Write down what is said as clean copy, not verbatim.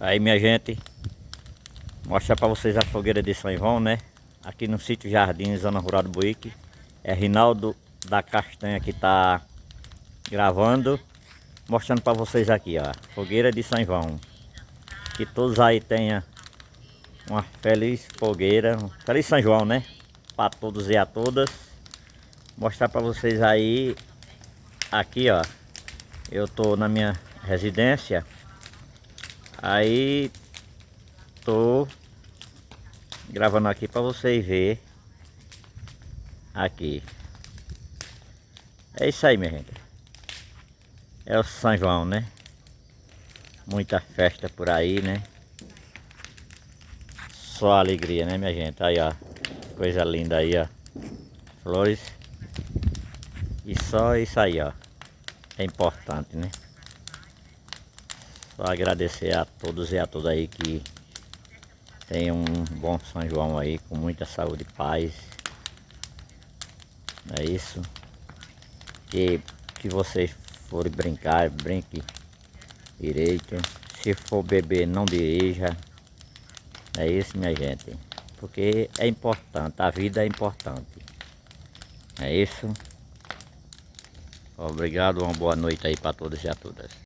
Aí, minha gente, mostrar para vocês a fogueira de São João, né? Aqui no sítio Jardim, zona rural do Buíque. É Rinaldo da Castanha que tá gravando, mostrando para vocês aqui, ó, fogueira de São João. Que todos aí tenham uma feliz fogueira, um feliz São João, né? Para todos e a todas. Mostrar para vocês aí, aqui, ó, eu tô na minha residência. Aí tô gravando aqui para vocês ver aqui. É isso aí, minha gente. É o São João, né? Muita festa por aí, né? Só alegria, né, minha gente? Aí, ó, coisa linda aí, ó, flores. E só isso aí, ó, é importante, né? Só agradecer a todos e a todas aí que tenham um bom São João aí, com muita saúde e paz. É isso. Que vocês forem brincar, brinque direito. Se for beber, não dirija. É isso, minha gente. Porque é importante, a vida é importante. É isso. Obrigado, uma boa noite aí para todos e a todas.